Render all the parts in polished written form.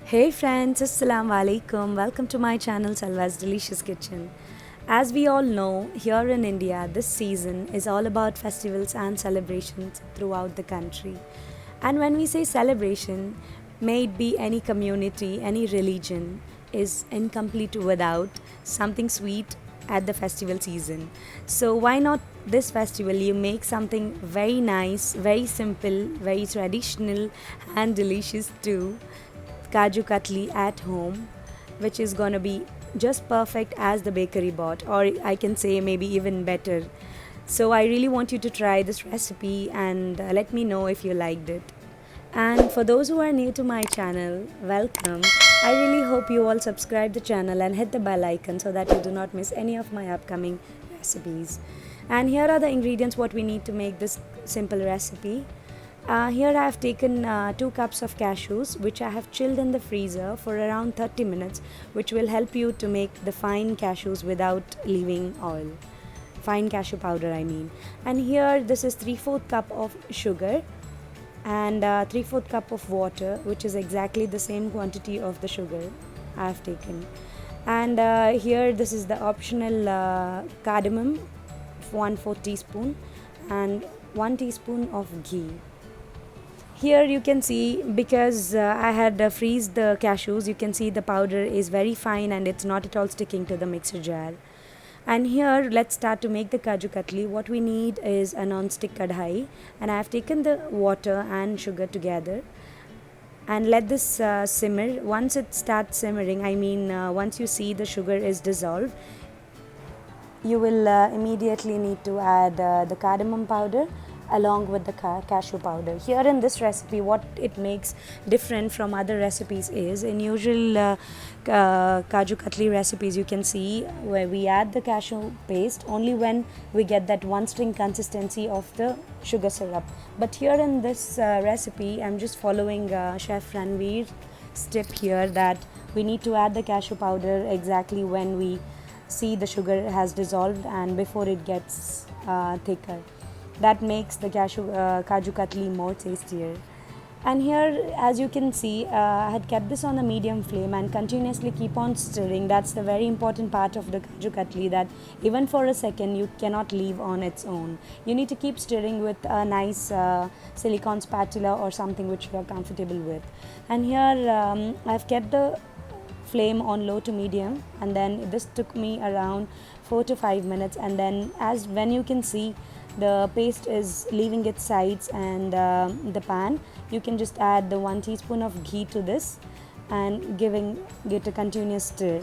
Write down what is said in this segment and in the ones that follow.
Hey friends, Assalamu alaikum. Welcome to my channel Salwa's Delicious Kitchen. As we all know, here in India, this season is all about festivals and celebrations throughout the country. And when we say celebration, may it be any community, any religion, is incomplete without something sweet at the festival season. So why not this festival you make something very nice, very simple, very traditional and delicious too. Kaju Katli at home, which is gonna be just perfect as the bakery bought, or I can say maybe even better. So I really want you to try this recipe and let me know if you liked it. And for those who are new to my channel, welcome. I really hope you all subscribe the channel and hit the bell icon so that you do not miss any of my upcoming recipes. And here are the ingredients what we need to make this simple recipe. Here I have taken 2 cups of cashews which I have chilled in the freezer for around 30 minutes, which will help you to make the fine cashews without leaving oil. Fine cashew powder I mean. And here this is 3/4 cup of sugar and 3/4 cup of water, which is exactly the same quantity of the sugar I have taken. And here this is the optional cardamom, 1/4 teaspoon, and 1 teaspoon of ghee. Here you can see, because I had freezed the cashews, you can see the powder is very fine and it's not at all sticking to the mixer jar. And here let's start to make the Kaju Katli. What we need is a non-stick kadhai, and I have taken the water and sugar together and let this simmer. Once it starts simmering, I mean once you see the sugar is dissolved, you will immediately need to add the cardamom powder along with the cashew powder. Here in this recipe, what it makes different from other recipes is, in usual Kaju Katli recipes, you can see where we add the cashew paste only when we get that one string consistency of the sugar syrup. But here in this recipe, I'm just following Chef Ranveer's tip here, that we need to add the cashew powder exactly when we see the sugar has dissolved and before it gets thicker. That makes the Kaju Katli more tastier. And here, as you can see, I had kept this on a medium flame and continuously keep on stirring. That's the very important part of the Kaju Katli, that even for a second you cannot leave on its own. You need to keep stirring with a nice silicone spatula or something which you are comfortable with. And here I've kept the flame on low to medium, and then this took me around 4 to 5 minutes. And then, as when you can see, the paste is leaving its sides and the pan, you can just add the 1 teaspoon of ghee to this and giving it a continuous stir.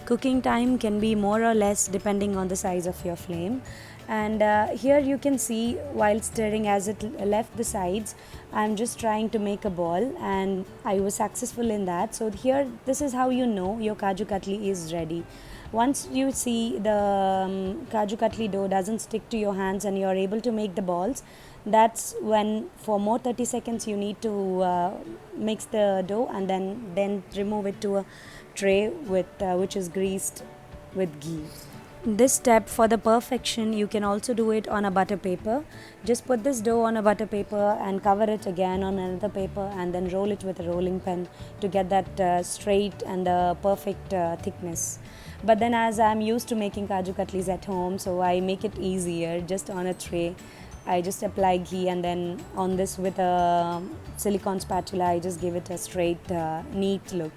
Cooking time can be more or less depending on the size of your flame. And here you can see, while stirring, as it left the sides, I'm just trying to make a ball and I was successful in that. So here, this is how you know your Kaju Katli is ready. Once you see the Kaju Katli dough doesn't stick to your hands and you're able to make the balls, that's when for more 30 seconds you need to mix the dough and then remove it to a tray with which is greased with ghee. This step, for the perfection, you can also do it on a butter paper. Just put this dough on a butter paper and cover it again on another paper and then roll it with a rolling pin to get that straight and the perfect thickness. But then, as I'm used to making Kaju Katlis at home, so I make it easier. Just on a tray, I just apply ghee, and then on this with a silicone spatula, I just give it a straight, neat look.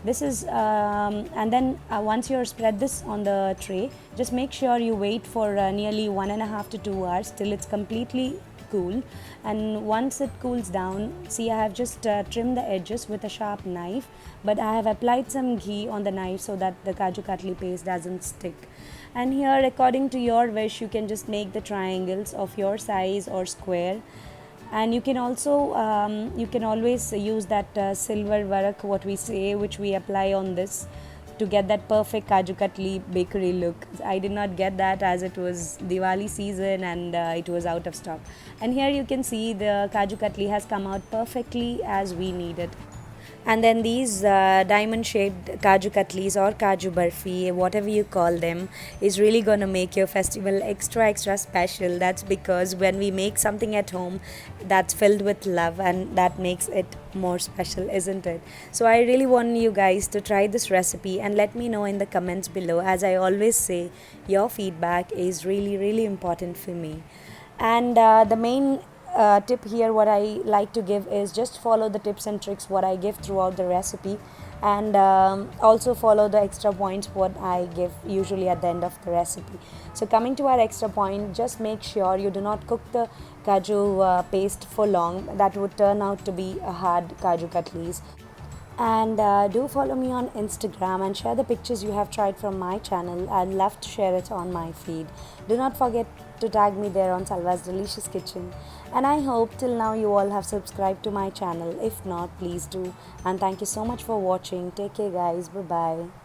This is and then once you're spread this on the tray, just make sure you wait for nearly 1.5 to 2 hours till it's completely cool. And once it cools down, see, I have just trimmed the edges with a sharp knife, but I have applied some ghee on the knife so that the Kaju Katli paste doesn't stick. And here, according to your wish, you can just make the triangles of your size or square. And you can also you can always use that silver varak, what we say, which we apply on this to get that perfect Kaju Katli bakery look. I did not get that as it was Diwali season and it was out of stock. And here you can see the Kaju Katli has come out perfectly as we needed. And then these diamond shaped Kaju Katlis or Kaju Barfi, whatever you call them, is really gonna make your festival extra special. That's because when we make something at home, that's filled with love, and that makes it more special, isn't it? So I really want you guys to try this recipe and let me know in the comments below. As I always say, your feedback is really important for me. And the main tip here, what I like to give is just follow the tips and tricks what I give throughout the recipe, and also follow the extra points what I give usually at the end of the recipe. So coming to our extra point, just make sure you do not cook the kaju paste for long. That would turn out to be a hard kaju katlis. And do follow me on Instagram and share the pictures you have tried from my channel. I'd love to share it on my feed. Do not forget to tag me there on Salva's Delicious Kitchen. And I hope till now you all have subscribed to my channel. If not, please do. And thank you so much for watching. Take care, guys. Bye bye.